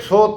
100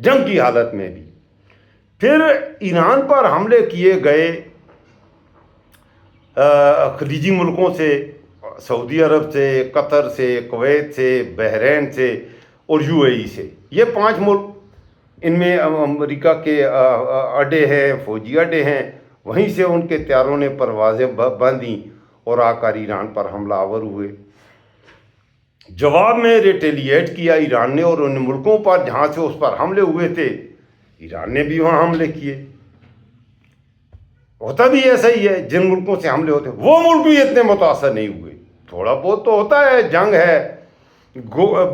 جنگ کی حالت میں بھی. پھر ایران پر حملے کیے گئے خلیجی ملکوں سے، سعودی عرب سے، قطر سے، کویت سے، بحرین سے اور یو اے ای سے. یہ 5 ملک، ان میں امریکہ کے اڈے ہیں، فوجی اڈے ہیں. وہیں سے ان کے طیاروں نے پروازیں باندھیں اور آ کر ایران پر حملہ آور ہوئے. جواب میں ریٹیلیٹ کیا ایران نے، اور ان ملکوں پر جہاں سے اس پر حملے ہوئے تھے ایران نے بھی وہاں حملے کیے. ہوتا بھی ایسا ہی ہے، جن ملکوں سے حملے ہوتے وہ ملک بھی اتنے متاثر نہیں ہوئے. تھوڑا بہت تو ہوتا ہے، جنگ ہے،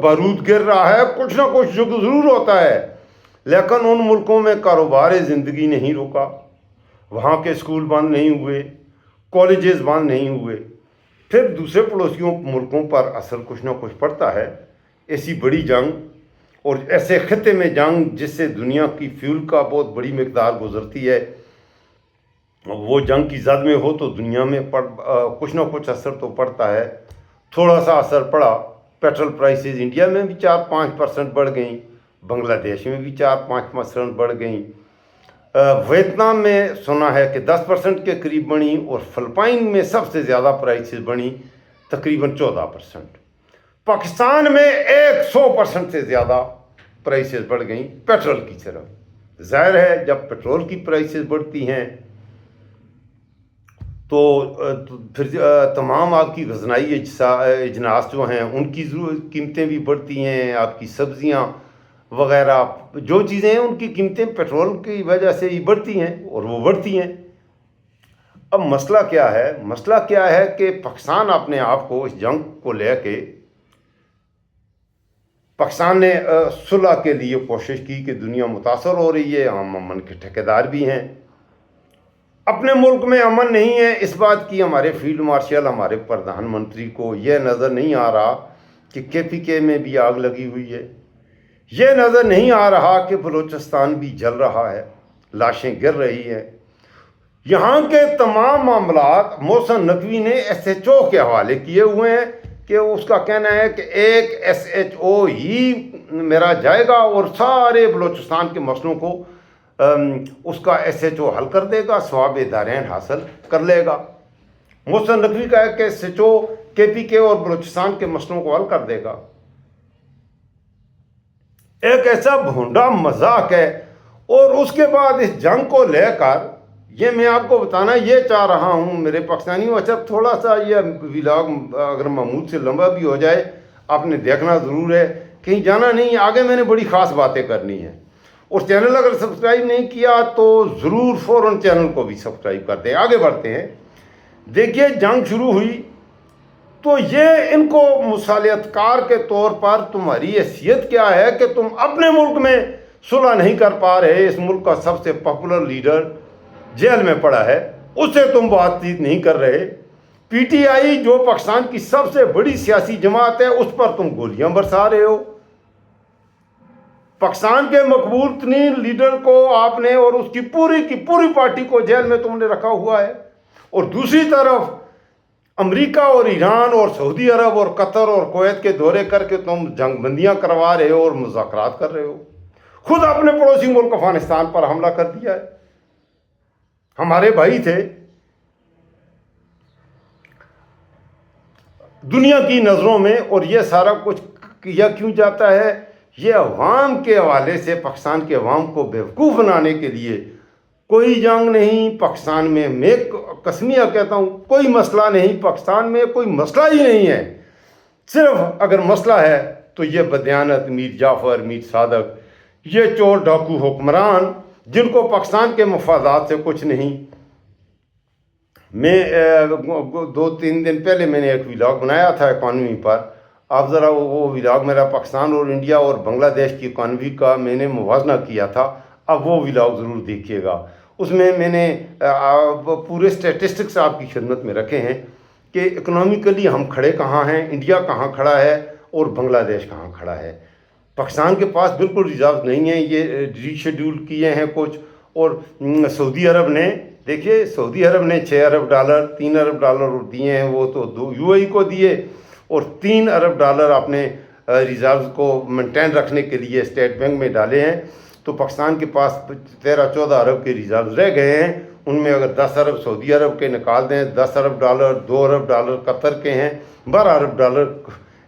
بارود گر رہا ہے، کچھ نہ کچھ ضرور ہوتا ہے، لیکن ان ملکوں میں کاروبار زندگی نہیں رکا، وہاں کے اسکول بند نہیں ہوئے، کالجز بند نہیں ہوئے. پھر دوسرے پڑوسیوں ملکوں پر اثر کچھ نہ کچھ پڑتا ہے. ایسی بڑی جنگ اور ایسے خطے میں جنگ جس سے دنیا کی فیول کا بہت بڑی مقدار گزرتی ہے، وہ جنگ کی زد میں ہو تو دنیا میں کچھ نہ کچھ اثر تو پڑتا ہے. تھوڑا سا اثر پڑا. پیٹرول پرائسز انڈیا میں بھی 4-5% بڑھ گئیں، بنگلہ دیش میں بھی 4-5% بڑھ گئیں. ویتنام میں سنا ہے کہ 10% کے قریب بڑھی، اور فلپائن میں سب سے زیادہ پرائسز بڑھی، تقریباً 14%. پاکستان میں 100% سے زیادہ پرائسز بڑھ گئیں پیٹرول کی طرف. ظاہر ہے جب پیٹرول کی پرائسز بڑھتی ہیں تو پھر تمام آپ کی غذائی اجناس جو ہیں ان کی قیمتیں بھی بڑھتی ہیں. آپ کی سبزیاں وغیرہ جو چیزیں ہیں ان کی قیمتیں پیٹرول کی وجہ سے ہی بڑھتی ہیں، اور وہ بڑھتی ہیں. اب مسئلہ کیا ہے؟ مسئلہ کیا ہے کہ پاکستان اپنے آپ کو اس جنگ کو لے کے، پاکستان نے صلح کے لیے کوشش کی کہ دنیا متاثر ہو رہی ہے، ہم امن کے ٹھیکیدار بھی ہیں. اپنے ملک میں امن نہیں ہے، اس بات کی ہمارے فیلڈ مارشل، ہمارے پردھان منتری کو یہ نظر نہیں آ رہا کہ KPK میں بھی آگ لگی ہوئی ہے. یہ نظر نہیں آ رہا کہ بلوچستان بھی جل رہا ہے، لاشیں گر رہی ہیں. یہاں کے تمام معاملات محسن نقوی نے SHO کے حوالے کیے ہوئے ہیں کہ اس کا کہنا ہے کہ ایک SHO ہی میرا جائے گا اور سارے بلوچستان کے مسئلوں کو اس کا SHO حل کر دے گا، ثواب دارین حاصل کر لے گا. محسن نقوی کا ہے کہ SHO KPK اور بلوچستان کے مسئلوں کو حل کر دے گا. ایک ایسا بھونڈا مذاق ہے. اور اس کے بعد اس جنگ کو لے کر یہ میں آپ کو بتانا یہ چاہ رہا ہوں میرے پاکستانیوں. اچھا تھوڑا سا یہ ولاگ اگر معمول سے لمبا بھی ہو جائے آپ نے دیکھنا ضرور ہے، کہیں جانا نہیں. آگے میں نے بڑی خاص باتیں کرنی ہیں. اور چینل اگر سبسکرائب نہیں کیا تو ضرور فوراً چینل کو بھی سبسکرائب کر دیں. آگے بڑھتے ہیں. دیکھیے جنگ شروع ہوئی تو یہ ان کو مصالحت کار کے طور پر تمہاری حیثیت کیا ہے کہ تم اپنے ملک میں صلح نہیں کر پا رہے. اس ملک کا سب سے پاپولر لیڈر جیل میں پڑا ہے، اس سے تم بات چیت نہیں کر رہے. PTI جو پاکستان کی سب سے بڑی سیاسی جماعت ہے اس پر تم گولیاں برسا رہے ہو. پاکستان کے مقبول ترین لیڈر کو آپ نے اور اس کی پوری پارٹی کو جیل میں تم نے رکھا ہوا ہے. اور دوسری طرف امریکہ اور ایران اور سعودی عرب اور قطر اور کویت کے دورے کر کے تم جنگ بندیاں کروا رہے ہو اور مذاکرات کر رہے ہو. خود اپنے پڑوسی ملک افغانستان پر حملہ کر دیا ہے. ہمارے بھائی تھے. دنیا کی نظروں میں. اور یہ سارا کچھ کیا کیوں جاتا ہے؟ یہ عوام کے حوالے سے پاکستان کے عوام کو بیوقوف بنانے کے لیے. کوئی جنگ نہیں پاکستان میں، میں قسمیہ کہتا ہوں کوئی مسئلہ نہیں پاکستان میں، کوئی مسئلہ ہی نہیں ہے. صرف اگر مسئلہ ہے تو یہ بدیانت میر جعفر، میر صادق، یہ چور ڈاکو حکمران جن کو پاکستان کے مفادات سے کچھ نہیں. میں 2-3 دن پہلے میں نے ایک ولاگ بنایا تھا اکانومی پر. آپ ذرا وہ ولاگ میرا پاکستان اور انڈیا اور بنگلہ دیش کی اکانومی کا میں نے موازنہ کیا تھا. اب وہ ولاگ ضرور دیکھیے گا. اس میں نے پورے سٹیٹسٹکس آپ کی خدمت میں رکھے ہیں کہ اکنامیکلی ہم کھڑے کہاں ہیں، انڈیا کہاں کھڑا ہے اور بنگلہ دیش کہاں کھڑا ہے. پاکستان کے پاس بالکل ریزرو نہیں ہیں، یہ ری شیڈول کیے ہیں کچھ. اور سعودی عرب نے دیکھیے سعودی عرب نے $6 ارب $3 ارب دیے ہیں، وہ تو UAE کو دیے، اور $3 ارب اپنے ریزروز کو مینٹین رکھنے کے لیے اسٹیٹ بینک میں ڈالے ہیں. تو پاکستان کے پاس 13-14 ارب کے ریزرو رہ گئے ہیں. ان میں اگر 10 ارب سعودی عرب کے نکال دیں، 10 ارب ڈالر، 2 ارب ڈالر قطر کے ہیں، 12 ارب ڈالر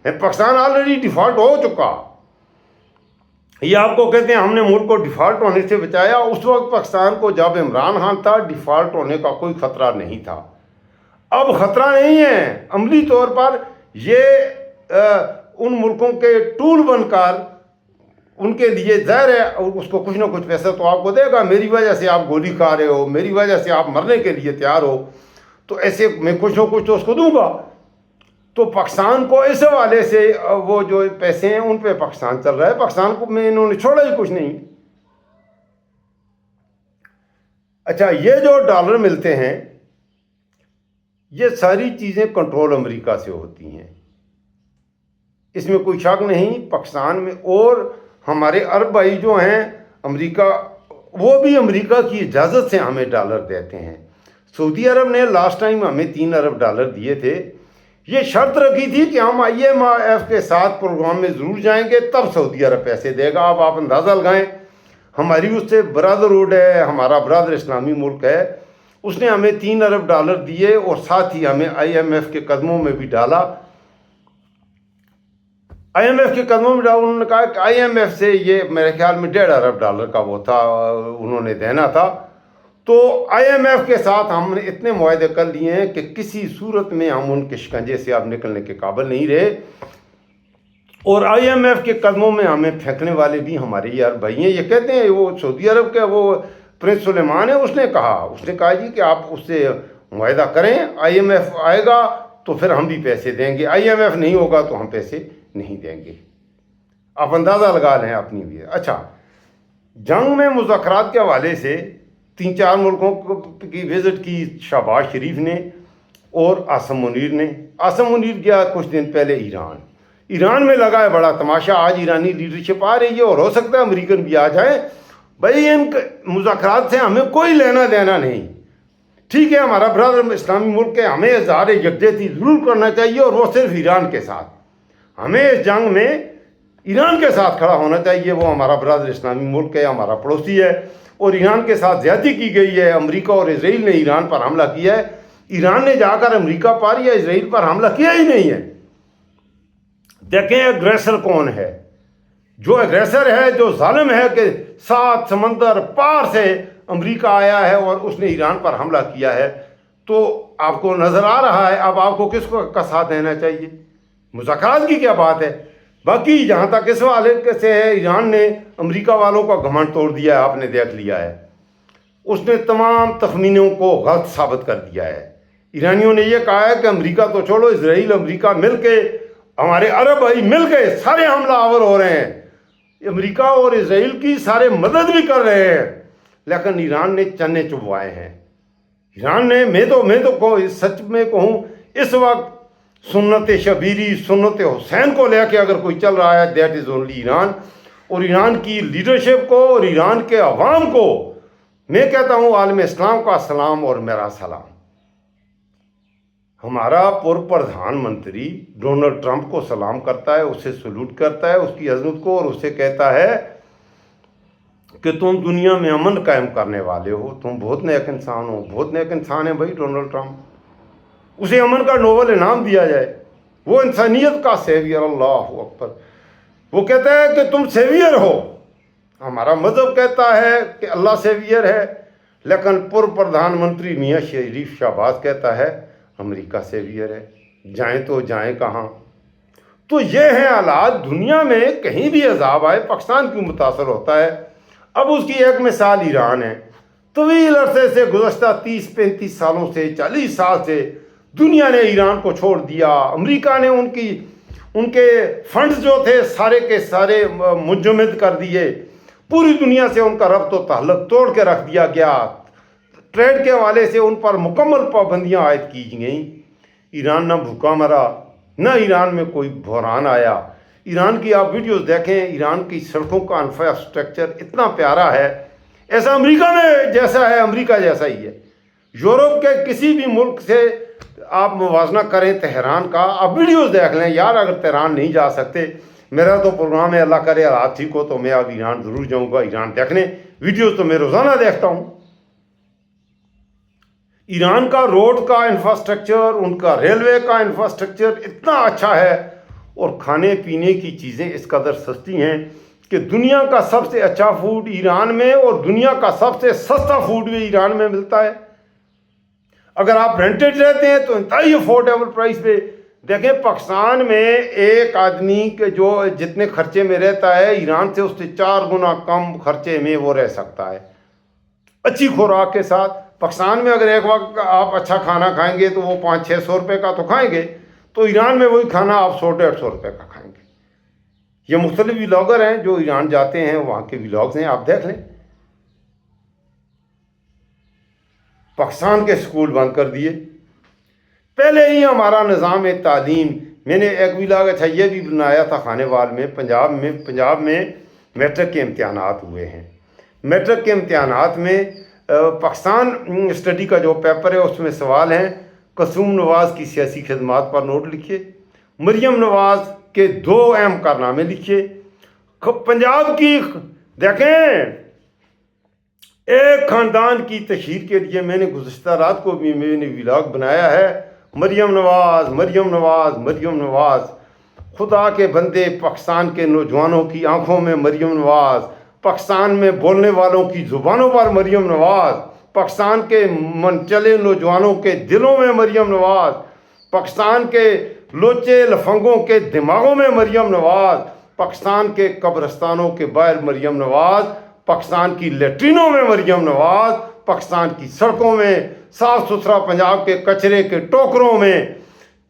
ہیں. پاکستان آلریڈی ڈیفالٹ ہو چکا. یہ آپ کو کہتے ہیں ہم نے ملک کو ڈیفالٹ ہونے سے بچایا. اس وقت پاکستان کو جب عمران خان تھا ڈیفالٹ ہونے کا کوئی خطرہ نہیں تھا. اب خطرہ نہیں ہے. عملی طور پر یہ ان ملکوں کے ٹول بن کر ان کے لیے ظاہر ہے اس کو کچھ نہ کچھ پیسہ تو آپ کو دے گا. میری وجہ سے آپ گولی کھا رہے ہو، میری وجہ سے آپ مرنے کے لیے تیار ہو، تو ایسے میں کچھ نہ کچھ تو اس کو دوں گا. تو پاکستان کو اس حوالے سے وہ جو پیسے ہیں ان پہ پاکستان چل رہا ہے. پاکستان کو میں انہوں نے چھوڑا ہی کچھ نہیں. اچھا، یہ جو ڈالر ملتے ہیں یہ ساری چیزیں کنٹرول امریکہ سے ہوتی ہیں، اس میں کوئی شک نہیں. پاکستان میں اور ہمارے عرب بھائی جو ہیں امریکہ، وہ بھی امریکہ کی اجازت سے ہمیں ڈالر دیتے ہیں. سعودی عرب نے لاسٹ ٹائم ہمیں 3 ارب ڈالر دیے تھے. یہ شرط رکھی تھی کہ ہم IMF کے ساتھ پروگرام میں ضرور جائیں گے تب سعودی عرب پیسے دے گا. اب آپ اندازہ لگائیں، ہماری اس سے برادرہڈ ہے، ہمارا برادر اسلامی ملک ہے، اس نے ہمیں 3 ارب ڈالر دیے اور ساتھ ہی ہمیں IMF کے قدموں میں بھی ڈالا. IMF کے قدموں میں ڈالا. انہوں نے کہا کہ IMF سے یہ میرے خیال میں 1.5 ارب ڈالر کا وہ تھا انہوں نے دینا تھا. تو IMF کے ساتھ ہم نے اتنے معاہدے کر لیے ہیں کہ کسی صورت میں ہم ان کے شکنجے سے اب نکلنے کے قابل نہیں رہے. اور IMF کے قدموں میں ہمیں پھینکنے والے بھی ہمارے یار بھائی ہیں. یہ کہتے ہیں وہ سعودی عرب کے وہ پرنس سلیمان ہے، اس نے کہا جی کہ آپ اس سے معاہدہ کریں، IMF آئے گا تو پھر ہم بھی پیسے دیں گے، IMF نہیں ہوگا تو ہم پیسے نہیں دیں گے. آپ اندازہ لگا لیں اپنی بھی. اچھا، جنگ میں مذاکرات کے حوالے سے 3-4 ملکوں کی وزٹ کی شہباز شریف نے اور عاصم منیر نے. عاصم منیر گیا کچھ دن پہلے ایران میں لگا ہے بڑا تماشا. آج ایرانی لیڈرشپ آ رہی ہے اور ہو سکتا ہے امریکن بھی آ جائیں. بھائی ان مذاکرات سے ہمیں کوئی لینا دینا نہیں. ٹھیک ہے، ہمارا برادر اسلامی ملک ہے، ہمیں اظہار یکجہتی ضرور کرنا چاہیے اور وہ صرف ایران کے ساتھ. ہمیں اس جنگ میں ایران کے ساتھ کھڑا ہونا چاہیے. وہ ہمارا برادر اسلامی ملک ہے، ہمارا پڑوسی ہے، اور ایران کے ساتھ زیادتی کی گئی ہے. امریکہ اور اسرائیل نے ایران پر حملہ کیا ہے. ایران نے جا کر امریکہ پر یا اسرائیل پر حملہ کیا ہی نہیں ہے. دیکھیں اگریسر کون ہے. جو اگریسر ہے، جو ظالم ہے کہ 7 سمندر پار سے امریکہ آیا ہے اور اس نے ایران پر حملہ کیا ہے. تو آپ کو نظر آ رہا ہے اب آپ کو کس کو کا ساتھ دینا چاہیے. مذاکرات کی کیا بات ہے. باقی جہاں تک اس حوالے سے ہے، ایران نے امریکہ والوں کا گھمنڈ توڑ دیا ہے. آپ نے دیکھ لیا ہے، اس نے تمام تخمینوں کو غلط ثابت کر دیا ہے. ایرانیوں نے یہ کہا ہے کہ امریکہ تو چھوڑو، اسرائیل امریکہ مل کے، ہمارے عرب بھائی مل کے سارے حملہ آور ہو رہے ہیں. امریکہ اور اسرائیل کی سارے مدد بھی کر رہے ہیں، لیکن ایران نے چنے چبوائے ہیں. ایران نے میں تو سچ میں کہوں اس وقت سنت شبیری، سنت حسین کو لے کے اگر کوئی چل رہا ہے دیٹ از اونلی ایران. اور ایران کی لیڈرشپ کو اور ایران کے عوام کو میں کہتا ہوں عالم اسلام کا سلام اور میرا سلام. ہمارا پردھان منتری ڈونلڈ ٹرمپ کو سلام کرتا ہے، اسے سلوٹ کرتا ہے، اس کی عظمت کو، اور اسے کہتا ہے کہ تم دنیا میں امن قائم کرنے والے ہو، تم بہت نیک انسان ہو. بہت نیک انسان ہے بھائی ڈونلڈ ٹرمپ. اسے امن کا نوبل انعام دیا جائے. وہ انسانیت کا سیویئر. اللہ اکبر. وہ کہتا ہے کہ تم سیویئر ہو. ہمارا مذہب کہتا ہے کہ اللہ سیویئر ہے، لیکن پردھان منتری میاں شریف شہباز کہتا ہے امریکہ سیویئر ہے. جائیں تو جائیں کہاں. تو یہ ہیں حالات. دنیا میں کہیں بھی عذاب آئے پاکستان کیوں متاثر ہوتا ہے. اب اس کی ایک مثال ایران ہے. طویل عرصے سے، گزشتہ 30-35 سالوں سے، 40 سال سے دنیا نے ایران کو چھوڑ دیا. امریکہ نے ان کے فنڈز جو تھے سارے کے سارے منجمد کر دیے. پوری دنیا سے ان کا ربط و تعلق توڑ کے رکھ دیا گیا. ٹریڈ کے حوالے سے ان پر مکمل پابندیاں عائد کی گئیں. ایران نہ بھوکا مرا، نہ ایران میں کوئی بحران آیا. ایران کی آپ ویڈیوز دیکھیں، ایران کی سڑکوں کا انفراسٹرکچر اتنا پیارا ہے، ایسا امریکہ میں جیسا ہے امریکہ جیسا ہی ہے. یورپ کے کسی بھی ملک سے آپ موازنہ کریں تہران کا. آپ ویڈیوز دیکھ لیں یار، اگر تہران نہیں جا سکتے. میرا تو پروگرام ہے، اللہ کرے حالات ٹھیک ہو تو میں اب ایران ضرور جاؤں گا ایران دیکھنے، ویڈیوز تو میں روزانہ دیکھتا ہوں۔ ایران کا روڈ کا انفراسٹرکچر، ان کا ریلوے کا انفراسٹرکچر اتنا اچھا ہے، اور کھانے پینے کی چیزیں اس قدر سستی ہیں کہ دنیا کا سب سے اچھا فوڈ ایران میں اور دنیا کا سب سے سستا فوڈ بھی ایران میں ملتا ہے۔ اگر آپ رینٹڈ رہتے ہیں تو انتہائی افورڈیبل پرائس پہ۔ دیکھیں پاکستان میں ایک آدمی کے جو جتنے خرچے میں رہتا ہے، ایران سے اس سے 4 گنا کم خرچے میں وہ رہ سکتا ہے، اچھی خوراک کے ساتھ۔ پاکستان میں اگر ایک وقت آپ اچھا کھانا کھائیں گے تو وہ 500-600 روپے کا تو کھائیں گے، تو ایران میں وہی کھانا آپ 100-150 روپے کا کھائیں گے۔ یہ مختلف ولاگر ہیں جو ایران جاتے ہیں، وہاں کے ولاگز ہیں، آپ دیکھ لیں۔ پاکستان کے سکول بند کر دیے، پہلے ہی ہمارا نظام تعلیم، میں نے ایک ولاگ اچھا یہ بھی بنایا تھا خانے وال میں، پنجاب میں میٹرک کے امتحانات ہوئے ہیں۔ میٹرک کے امتحانات میں پاکستان اسٹڈی کا جو پیپر ہے اس میں سوال ہیں، قاسم نواز کی سیاسی خدمات پر نوٹ لکھیے، مریم نواز کے 2 اہم کارنامے لکھیے۔ پنجاب کی دیکھیں ایک خاندان کی تشہیر کے لیے میں نے گزشتہ رات کو بھی میں نے ولاگ بنایا ہے، مریم نواز مریم نواز مریم نواز۔ خدا کے بندے، پاکستان کے نوجوانوں کی آنکھوں میں مریم نواز، پاکستان میں بولنے والوں کی زبانوں پر مریم نواز، پاکستان کے منچلے نوجوانوں کے دلوں میں مریم نواز، پاکستان کے لوچے لفنگوں کے دماغوں میں مریم نواز، پاکستان کے قبرستانوں کے باہر مریم نواز، پاکستان کی لیٹرینوں میں مریم نواز، پاکستان کی سڑکوں میں، صاف ستھرا پنجاب کے کچرے کے ٹوکروں میں،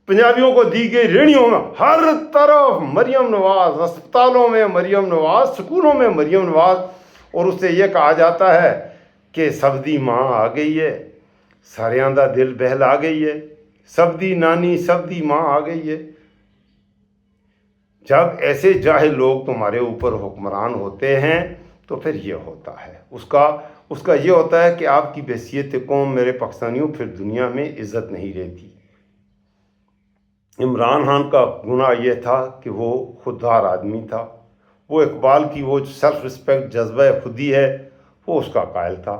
پنجابیوں کو دی گئی ریڑھیوں میں، ہر طرف مریم نواز، ہسپتالوں میں مریم نواز، سکولوں میں مریم نواز۔ اور اس سے یہ کہا جاتا ہے کہ سبدی ماں آ گئی ہے، ساریاں دا دل بہل آ گئی ہے، سبدی نانی سبدی ماں آ گئی ہے۔ جب ایسے جاہل لوگ تمہارے اوپر حکمران ہوتے ہیں تو پھر یہ ہوتا ہے، اس کا یہ ہوتا ہے کہ آپ کی بحیثیت قوم میرے پاکستانیوں پھر دنیا میں عزت نہیں رہتی۔ عمران خان کا گناہ یہ تھا کہ وہ خوددار آدمی تھا، وہ اقبال کی وہ سیلف رسپیکٹ، جذبہ خودی ہے، وہ اس کا قائل تھا۔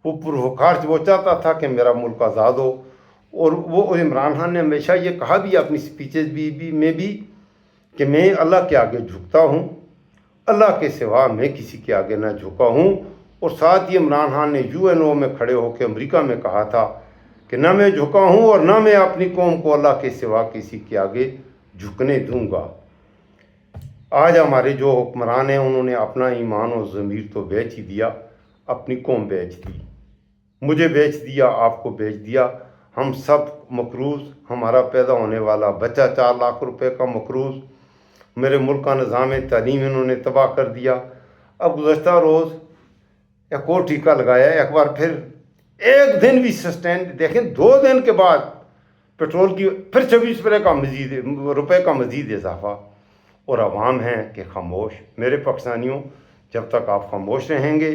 وہ پروخارج وہ چاہتا تھا کہ میرا ملک آزاد ہو، اور وہ عمران خان نے ہمیشہ یہ کہا بھی اپنی سپیچز میں بھی کہ میں اللہ کے آگے جھکتا ہوں، اللہ کے سوا میں کسی کے آگے نہ جھکا ہوں۔ اور ساتھ ہی عمران خان نے UN میں کھڑے ہو کے امریکہ میں کہا تھا کہ نہ میں جھکا ہوں اور نہ میں اپنی قوم کو اللہ کے سوا کسی کے آگے جھکنے دوں گا۔ آج ہمارے جو حکمران ہیں انہوں نے اپنا ایمان اور ضمیر تو بیچ ہی دیا، اپنی قوم بیچ دی، مجھے بیچ دیا، آپ کو بیچ دیا۔ ہم سب مقروض، ہمارا پیدا ہونے والا بچہ 4 لاکھ روپے کا مقروض، میرے ملک کا نظام تعلیم انہوں نے تباہ کر دیا۔ اب گزشتہ روز ایک اور ٹیکہ لگایا، ایک بار پھر ایک دن بھی سسٹین، دیکھیں 2 دن کے بعد پیٹرول کی پھر 26 روپے کا مزید اضافہ، اور عوام ہیں کہ خاموش۔ میرے پاکستانیوں، جب تک آپ خاموش رہیں گے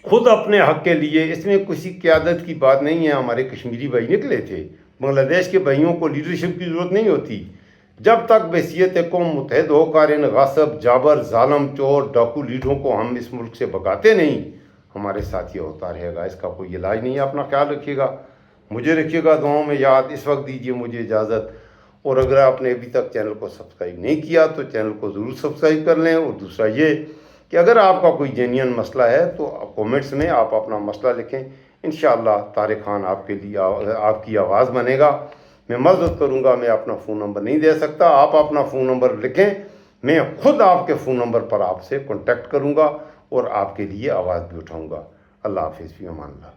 خود اپنے حق کے لیے، اس میں کسی قیادت کی بات نہیں ہے۔ ہمارے کشمیری بھائی نکلے تھے، بنگلہ دیش کے بھائیوں کو لیڈرشپ کی ضرورت نہیں ہوتی، جب تک بحیثیت قوم متحد ہو کر ان غاصب، جابر، ظالم، چور، ڈاکو لیڈروں کو ہم اس ملک سے بھگاتے نہیں، ہمارے ساتھ یہ ہوتا رہے گا، اس کا کوئی علاج نہیں ہے۔ اپنا خیال رکھیے گا، مجھے رکھیے گا دعاؤں میں یاد۔ اس وقت دیجیے مجھے اجازت، اور اگر آپ نے ابھی تک چینل کو سبسکرائب نہیں کیا تو چینل کو ضرور سبسکرائب کر لیں۔ اور دوسرا یہ کہ اگر آپ کا کوئی جینین مسئلہ ہے تو کومنٹس میں آپ اپنا مسئلہ لکھیں، انشاءاللہ طارق خان آپ کے لیے آپ کی آواز بنے گا۔ میں معذرت کروں گا، میں اپنا فون نمبر نہیں دے سکتا، آپ اپنا فون نمبر لکھیں، میں خود آپ کے فون نمبر پر آپ سے کانٹیکٹ کروں گا اور آپ کے لیے آواز بھی اٹھاؤں گا۔ اللہ حافظ، فی امان اللہ۔